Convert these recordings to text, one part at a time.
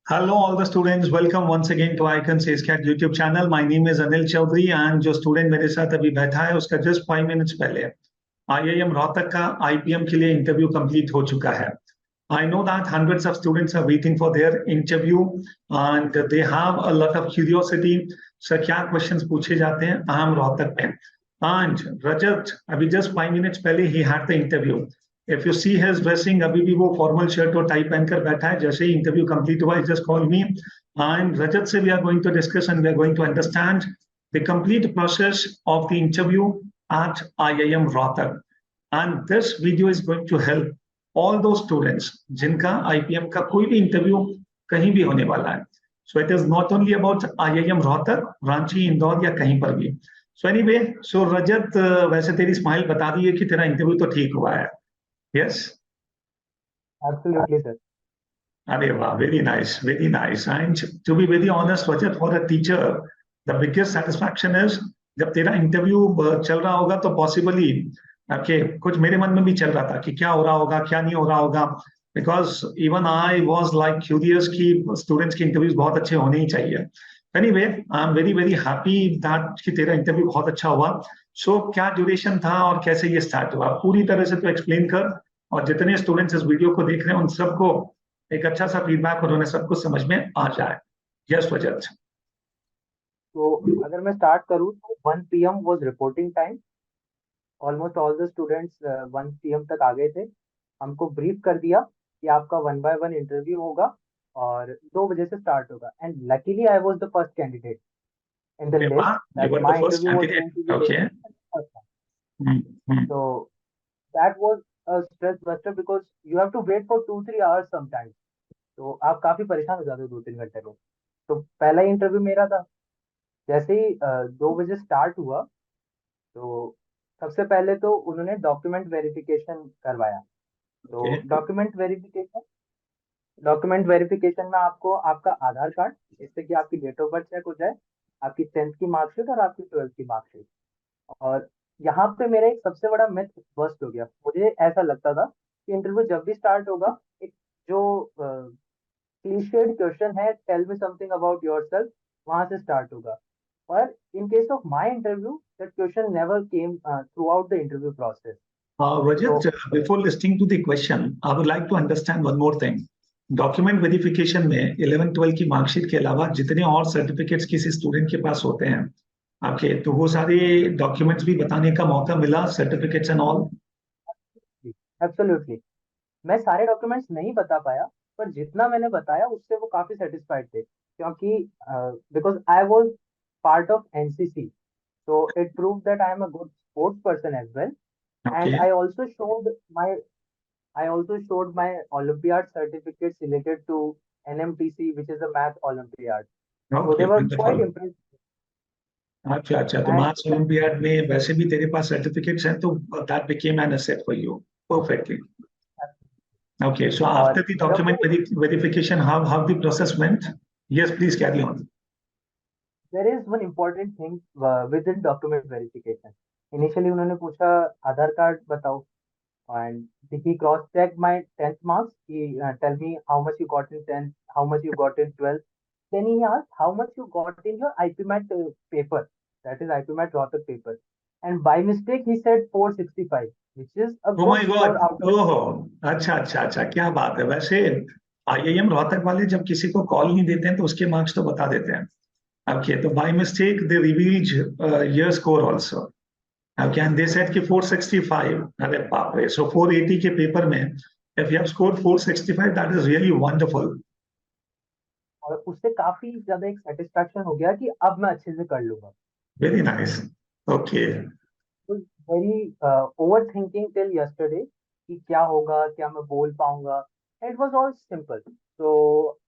Hello, all the students. Welcome once again to Icon Cat YouTube channel. My name is Anil Chaudhary and जो student मेरे साथ अभी बैठा है उसका जस्ट 5 मिनट्स पहले IIM रोहतक का IPM के लिए इंटरव्यू कंप्लीट हो चुका है. I know that hundreds of students are waiting for their interview and they have a lot of curiosity. Sir क्या क्वेश्चंस पूछे जाते हैं IIM रोहतक में? And Rajat अभी just 5 minutes पहले he had the interview. If you see his dressing, अभी भी वो फॉर्मल शर्ट और टाई पहनकर बैठा है. जैसे ही इंटरव्यू कंप्लीट हुआ, just call me and Rajat से we are going to discuss and we are going to understand the complete process of the interview at IIM Rohtak. And this video is going to help all those students जिनका IPM का कोई भी interview कहीं भी होने वाला है. So it is not only about IIM Rohtak, Ranchi, Indore या कहीं पर भी. So anyway, so रजत वैसे तेरी स्माइल बता दी है कि तेरा इंटरव्यू तो ठीक हुआ है. Yes. Absolutely, sir. अरे वाह, very nice, very nice. And to be very honest, Rajat, for a teacher, the biggest satisfaction is जब तेरा इंटरव्यू चल रहा होगा तो पॉसिबली okay, कुछ मेरे मन में भी चल रहा था कि क्या हो रहा होगा, क्या नहीं हो रहा होगा. Because even I was like curious कि स्टूडेंट्स के इंटरव्यूज बहुत अच्छे होने ही चाहिए. Anyway, I am very very happy that कि तेरा इंटरव्यू बहुत अच्छा हुआ. सो क्या ड्यूरेशन था और कैसे ये स्टार्ट हुआ, पूरी तरह से तो एक्सप्लेन कर. और जितने स्टूडेंट्स इस वीडियो को देख रहे हैं उन सबको एक अच्छा सा फीडबैक और उन्हें सब कुछ समझ में आ जाए. यस रजत. तो अगर मैं स्टार्ट करूँ तो 1 PM was reporting time. Almost all the students 1 PM तक आ गए थे. हमको ब्रीफ कर दिया कि आपका 1 by 1 इंटरव्यू होगा और 2 बजे से स्टार्ट होगा. And luckily I was the first candidate in the list You that were the my first interview was candidate. Going to be Okay. So that was a stress buster because you have to wait for 2-3 hours sometimes. तो आप काफी परेशान हो जाते हो 2-3 घंटे में. तो पहला इंटरव्यू मेरा था. जैसे ही 2 बजे स्टार्ट हुआ तो सबसे पहले तो उन्होंने डॉक्यूमेंट वेरिफिकेशन करवाया. तो Okay. डॉक्यूमेंट वेरिफिकेशन में आपको आपका आधार कार्ड, जिससे कि आपकी डेट ऑफ बर्थ चेक हो जाए, आपकी 10th की मार्कशीट और आपकी 12th की मार्कशीट. और यहाँ पे मेरा एक सबसे बड़ा मिथ बस्ट हो गया. मुझे ऐसा लगता था कि इंटरव्यू जब भी स्टार्ट होगा, एक जो क्लीशेड क्वेश्चन है, tell me something about yourself, वहां से स्टार्ट होगा. But in case of my interview, that question never came throughout the interview process. Rajat, So, before listening to the question, I would like to understand one more thing. Document verification में 11-12 की marksheet के अलावा जितने और certificates किसी student के पास होते हैं आपके, तो वो सारे डॉक्यूमेंट्स भी बताने का मौका मिला, सर्टिफिकेट्स एंड ऑल? absolutely, मैं सारे डॉक्यूमेंट्स नहीं बता पाया, पर जितना मैंने बताया उससे वो काफी सेटिस्फाइड थे, क्योंकि because I was part of NCC, so it proved that I am a good sports person as well. And okay. I also showed my Olympiad certificates related to NMTC, which is a math Olympiad. So okay, they were quite wonderful. impressed. अच्छा अच्छा, तो And marks olympiad में वैसे भी तेरे पास certificates हैं तो that became an asset for you. Perfectly. Okay, so after और the जब document वो verification, how the process went? Yes, please carry on. there is one important thing within document verification. Initially उन्होंने पूछा आधार card बताओ, and he cross checked my 10th marks. He tell me how much you got in 10th, how much you got in 12th. Then he asked how much you got in your IPMAT paper, that is IPMAT Rohtak paper. And by mistake he said 465, which is a Oh good my score God. out of. ओहो. अच्छा अच्छा अच्छा, क्या बात है. वैसे IIM Rohtak वाले जब किसी को कॉल नहीं देते हैं तो उसके मार्क्स तो बता देते हैं. ओके, तो by mistake they revealed your score also. Okay, and they said कि 465. अरे बाप रे. सो 480 के पेपर में if you have scored 465, that is really wonderful. और उससे काफी ज्यादा एक सेटिस्फेक्शन हो गया कि अब मैं अच्छे से कर लूंगा. Very nice. Okay. Very over thinking till yesterday कि क्या होगा, क्या मैं बोल पाऊंगा. It was all simple. So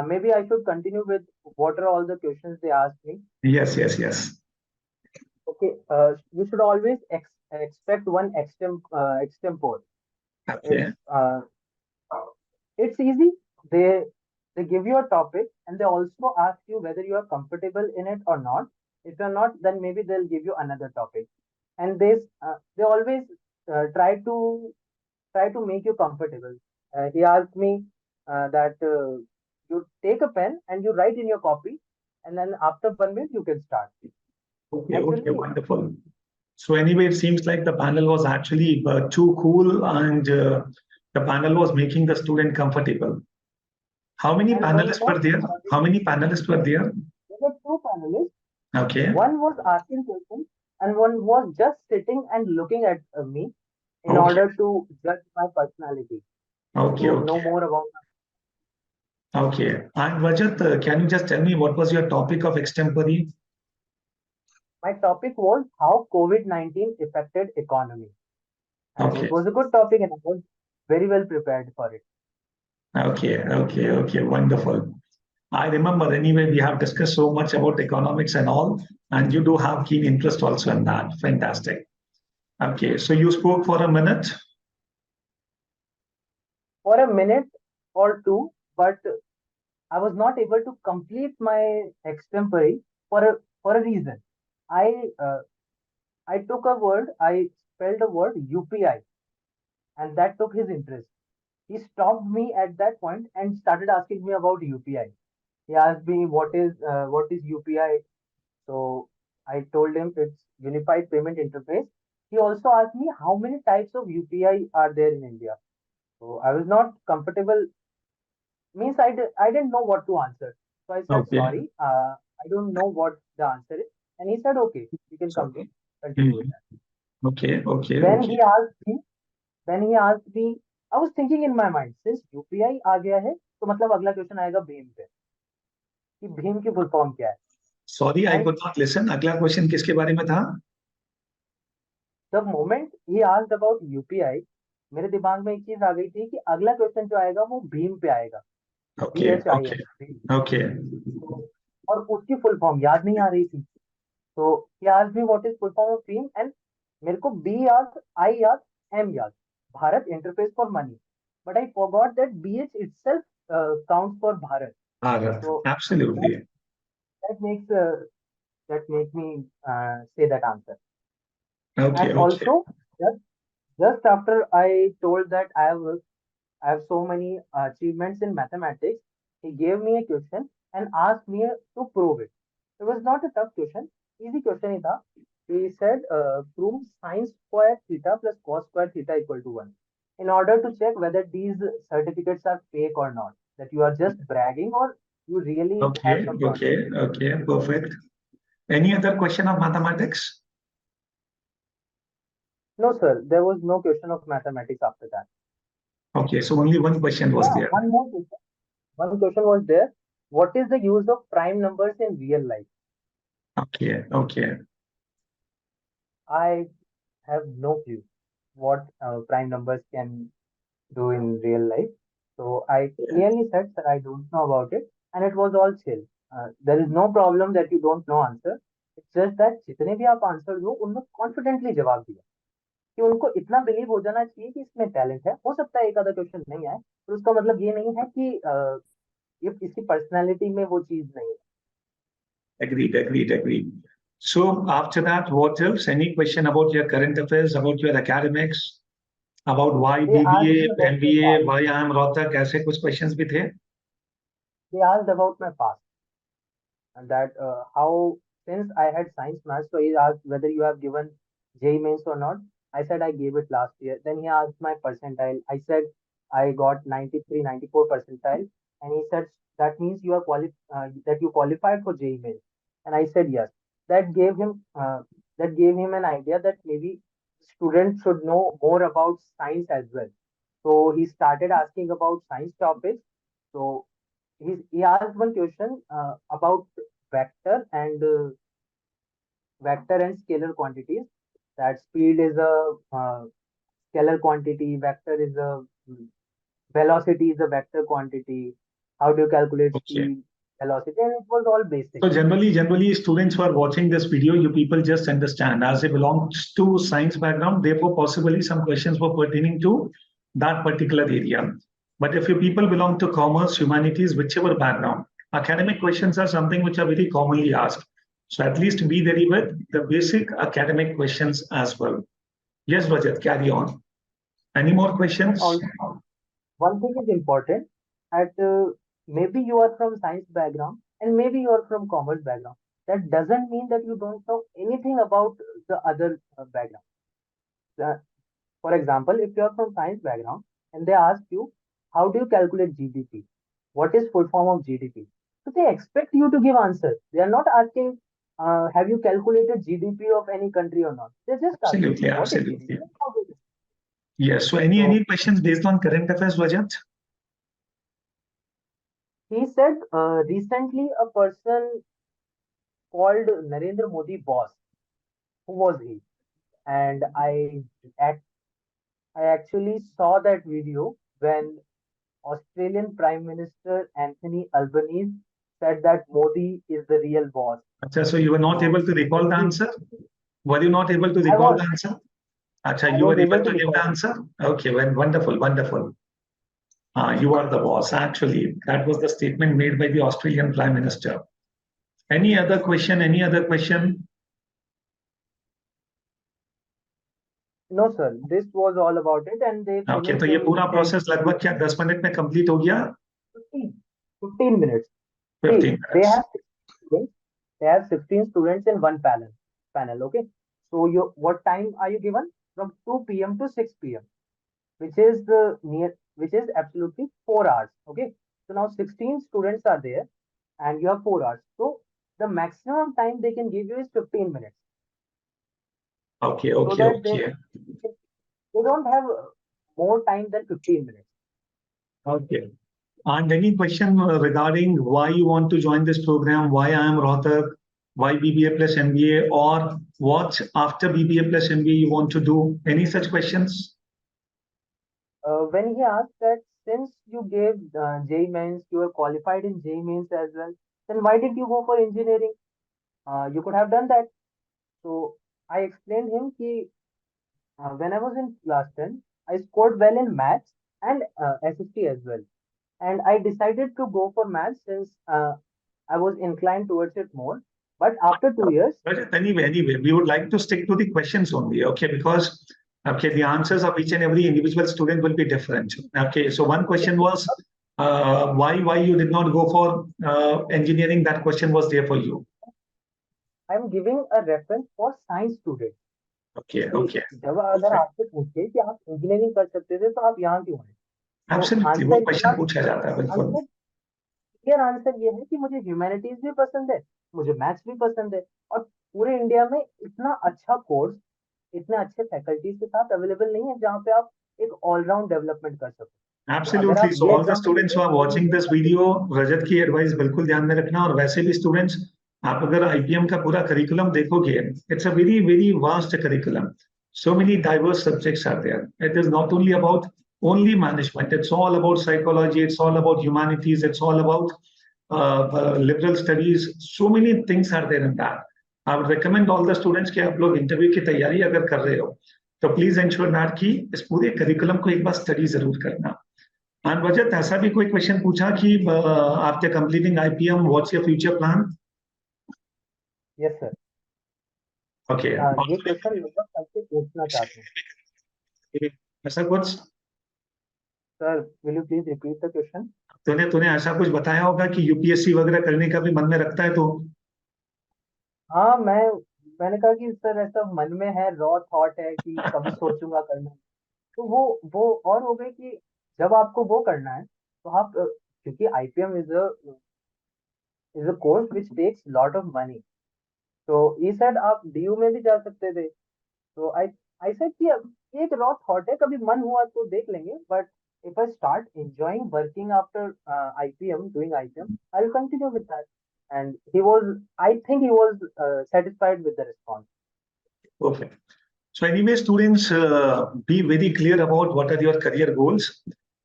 maybe I should continue with what are all the questions they asked me. Yes yes yes. Okay, you should always expect one extempore. Okay. Uh, it's easy. They they give you a topic and they also ask you whether you are comfortable in it or not. If you're not, then maybe they'll give you another topic. And they always try to make you comfortable. He asked me that You take a pen and you write in your copy, and then after 1 minute you can start. Okay, okay, Actually, wonderful. So anyway, it seems like the panel was actually too cool, and the panel was making the student comfortable. How many and panelists were not there? How many panelists were there? there were two panelists. Okay, One was asking questions, and one was just sitting and looking at me in okay, order to judge my personality, okay, to know okay, more about okay. And Rajat, can you just tell me what was your topic of extempore? my topic was how COVID-19 affected economy. And it Okay, was a good topic and I was very well prepared for it. okay, okay, okay, wonderful. I remember anyway, we have discussed so much about economics and all, and you do have keen interest also in that. Fantastic. Okay, so you spoke for a minute. For a minute or two, but I was not able to complete my extempore for a reason. I uh, I took a word, I spelled the word UPI, and that took his interest. He stopped me at that point and started asking me about UPI. He asked me what is UPI. So I told him it's Unified Payment Interface. He also asked me how many types of UPI are there in India. So I was not comfortable. Means I didn't know what to answer. So I said Okay, sorry. I don't know what the answer is. And he said okay, you can so continue with mhm. that. Okay, okay, Then okay, he asked me. Then he asked me. I was thinking in my mind since UPI आ गया है तो मतलब अगला question आएगा भीम पे कि भीम की full form क्या है. Sorry I And could not listen. अगला क्वेश्चन किसके बारे में था? the moment he asked about UPI, मेरे दिमाग में एक चीज आ गई थी कि अगला क्वेश्चन जो आएगा वो भीम पे आएगा. Okay, okay, BHIM Bhim. Okay, तो और उसकी फुल फॉर्म याद नहीं आ रही थी. तो he asked me what is full form of Bhim and मेरे को B याद, I याद, M याद. Bharat interface for money. But I forgot that BH itself counts for Bharat. Bharat, So that absolutely. that makes that make me say that answer. Okay, And okay, also just just after I told that I have so many achievements in mathematics, he gave me a question and asked me to prove it. It was not a tough question, easy question ही था. He said, prove sine square theta plus cos square theta equal to 1. In order to check whether these certificates are fake or not, that you are just bragging or you really okay, have some knowledge. Okay, okay, perfect. Any other question of mathematics? No, sir, there was no question of mathematics after that. Okay, so only one question was Yeah, there. one question was there. What is the use of prime numbers in real life? Okay, okay, I have no clue what prime numbers can do in real life. So I clearly said that I don't know about it, and it was all chill. There is no problem that you don't know answer. It's just that जितने भी आप answer दो उनमें confidently जवाब दिया कि उनको इतना बिलीव हो जाना चाहिए कि इसमें टैलेंट है. हो सकता है एक आधा क्वेश्चन नहीं आए, पर उसका मतलब ये नहीं है कि ये इसकी पर्सनालिटी में वो चीज नहीं है. agreed, agreed, agreed. So after that, what else? Any question about your current affairs, about your academics, about why They asked me BBA, about my MBA, past. why I am Rohtak, ऐसे कुछ questions भी थे? They asked about my past. And that how since I had science maths, so he asked whether you have given JEE mains or not. I said I gave it last year. Then he asked my percentile. I said I got 93, 94 percentile, and he said that means you are that you qualified for JEE mains. And I said yes. That gave him an idea that maybe students should know more about science as well. So he started asking about science topics. So he asked one question about vector and scalar quantities. That speed is a scalar quantity, vector is a velocity is a vector quantity. How do you calculate Okay. speed, velocity? And it was all basic. So generally, students who are watching this video, you people just understand as they belong to science background, therefore possibly some questions were pertaining to that particular area. But if you people belong to commerce, humanities, whichever background, academic questions are something which are very commonly asked. So at least be ready with the basic academic questions as well. Yes, Rajat, carry on. Any more And questions? also one thing is important at maybe you are from science background and maybe you are from commerce background. That doesn't mean that you don't know anything about the other background. Uh, for example, if you are from science background and they ask you, how do you calculate GDP? What is full form of GDP? So they expect you to give answer. They are not asking, have you calculated GDP of any country or not? They're just asking, Absolutely, what is GDP? absolutely. How do you-" Yes. So So any questions based on current affairs, Rajat? he said, recently a person called Narendra Modi boss. Who was he? And I actually saw that video when Australian Prime Minister Anthony Albanese said that Modi is the real boss. Acha, so you were not So able to recall the Modi, answer? Were you not able to I recall was the answer? Acha, I you was were able able to to give the recall. answer? Okay, well, wonderful, wonderful. You are the boss. Actually, that was the statement made by the Australian Prime Minister. Any other question? Any other question? No, sir. This was all about it, and they okay finished तो ये in पूरा 10 process लगभग क्या 10 minute में complete हो गया 15, 15 minutes. See, 15 they minutes have 16 students. They have 16 students in one panel. Panel, okay. So you, what time are you given? From 2 p.m. to 6 p.m., which is which is absolutely 4 hours. Okay. So now 16 students are there, and you have 4 hours. So the maximum time they can give you is 15 minutes, okay so okay that okay they don't have more time than 15 minutes. Okay and any question regarding why you want to join this program, why I am Rohtak, why BBA plus MBA, or what after BBA plus MBA you want to do, any such questions? When he asked that since you gave JEE Mains, you were qualified in JEE Mains as well, then why did you go for engineering? You could have done that. So I explained him कि when I was in class 10, I scored well in maths and SST as well. And I decided to go for maths since I was inclined towards it more. But after 2 years, But anyway, we would like to stick to the questions only, okay? Because okay, the answers of each and every individual student will be different. Okay, so one question was why you did not go for engineering? That question was there for you. I'm giving a reference for science students. Okay, कि okay, जब अगर आपसे पूछे कि आप engineering कर सकते थे तो आप यहाँ क्यों आए तो absolutely. वो आंसर क्वेश्चन पूछा जाता है बिल्कुल. आंसर क्लियर आंसर ये है कि मुझे ह्यूमैनिटीज भी पसंद है, मुझे मैथ्स भी पसंद है, और पूरे इंडिया में इतना अच्छा कोर्स इतने अच्छे फैकल्टीज के साथ अवेलेबल नहीं है जहाँ पे आप एक ऑलराउंड डेवलपमेंट कर सको. तो अगर Absolutely. आप So ये all the exam students who are watching this video, रजत की एडवाइस बिल्कुल ध्यान में रखना. और वैसे भी स्टूडेंट्स, आप अगर आईपीएम का पूरा करिकुलम देखोगे, it's a very very vast curriculum. So many diverse subjects are there. It is not only about only management. It's all about psychology. It's all about humanities. It's all about liberal studies. So many things are there in that. I would recommend all the students कि आप लोग interview की तैयारी अगर कर रहे हो तो प्लीज इंश्योर दैट कि इस पूरे करिकुलम को एक बार स्टडी जरूर करना. And Rajat, ऐसा भी कोई क्वेश्चन पूछा कि after completing IPM what's your future plan? Yes sir. Okay, ये क्वेश्चन लगभग सबसे पूछना चाहते हैं. ऐसा कुछ sir will you please repeat the question. तूने तूने ऐसा कुछ बताया होगा कि यूपीएससी वगैरह करने का भी मन में रखता है तो? हाँ, मैंने कहा कि सर ऐसा मन में है, रॉ थॉट है कि कभी सोचूंगा करना. तो वो और हो गई कि जब आपको वो करना है तो आप क्योंकि IPM is a course which takes lot of money. तो ये सेड आप डीयू में भी जा सकते थे. तो आई सेड कि अब ये एक रॉ थॉट है, कभी मन हुआ तो देख लेंगे, but if I start enjoying working after IPM, doing IPM, I'll continue with that. And I think he was satisfied with the response. Okay. So anyway, students, be very clear about what are your career goals.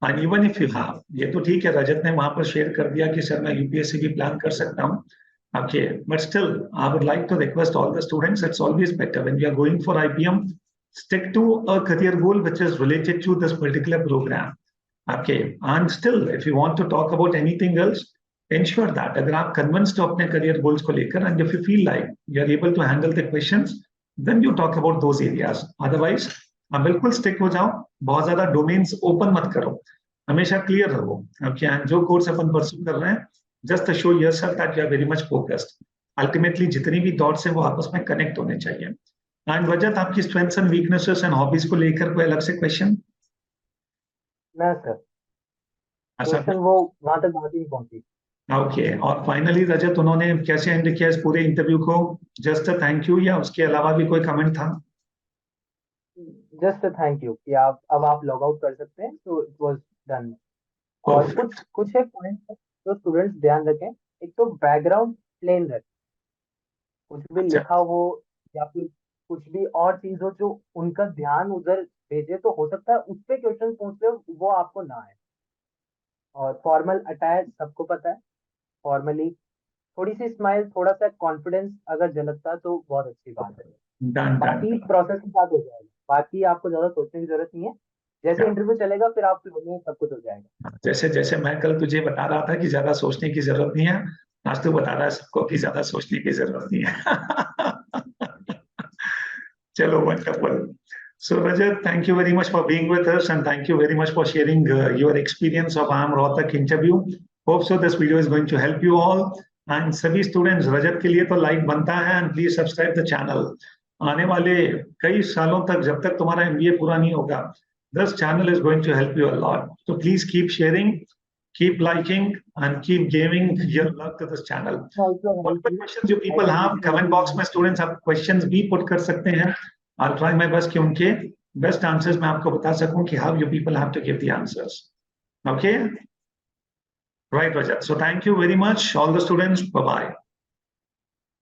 And even if you have, ये तो ठीक है, रजत ने वहां पर share कर दिया कि सर मैं यूपीएससी भी प्लान कर सकता हूँ. Okay, but still, I would like to request all the students, it's always better when we are going for IPM, stick to a career goal which is related to this particular program. Okay, and still, if you want to talk about anything else, ensure that अगर आप convinced हो अपने career goals को लेकर, and if you feel like you are able to handle the questions, then you talk about those areas. Otherwise, आप बिल्कुल stick हो जाओ, बहुत ज्यादा domains open मत करो. हमेशा क्लियर रहो। ओके, एंड जो कोर्स अपन परस्यू कर रहे हैं, just show yourself that you are very much focused. Ultimately जितनी भी थॉट्स हैं वो आपस में कनेक्ट होने चाहिए। एंड रजत, आपकी strengths and weaknesses and hobbies को लेकर कोई अलग से क्वेश्चन? ना सर, ऐसा? क्वेश्चन वो वहां तक बात ही नहीं पहुंची। ओके, और फाइनली रजत, उन्होंने कैसे एंड किया इस पूरे इंटरव्यू को? जस्ट थैंक यू, या उसके अलावा भी कोई कमेंट था? जस्ट थैंक यू कि आप अब आप लॉग आउट कर सकते हैं, तो इट वाज डन। और कुछ परफेक्ट। कुछ एक पॉइंट जो स्टूडेंट्स ध्यान रखें, एक तो बैकग्राउंड प्लेन रहे, कुछ भी अच्छा। लिखा हो या फिर कुछ भी और चीज हो जो उनका ध्यान उधर भेजे, तो हो सकता है उस पे क्वेश्चन पूछ रहे हो वो आपको ना आए। और फॉर्मल अटायर सबको पता है, फॉर्मली थोड़ी सी स्माइल, थोड़ा सा कॉन्फिडेंस अगर झलकता तो बहुत अच्छी बात है। Done done. बाकी प्रोसेस के साथ हो जाएगा, बाकी आपको ज्यादा सोचने की जरूरत नहीं है। जैसे इंटरव्यू चलेगा फिर आप में सब कुछ हो जाएगा। जैसे जैसे मैं कल तुझे बता रहा था कि ज्यादा सोचने की जरूरत नहीं है, आज तू बता रहा है सबको कि ज्यादा सोचने की जरूरत नहीं है। चलो, wonderful. So Rajat, thank you very much for being with us, and thank you very much for sharing your experience of IIM Rohtak interview. Hope so this video is going to help you all. And सभी students, रजत के लिए तो like बनता है, and please subscribe the channel. आने वाले कई सालों तक, जब तक तुम्हारा एमबीए पूरा नहीं होगा, this channel is going to help you a lot. So please keep sharing, keep liking, and keep giving your love to this channel. Also और help कोई you. क्वेश्चन जो I पीपल, can हाँ, listen comment to box में students आप questions भी put कर सकते हैं। I'll try my best कि उनके बेस्ट आंसर्स मैं आपको बता सकूं कि how you people have to give the answers. Okay? Right, Rajat. So thank you very much, all the students. Bye-bye.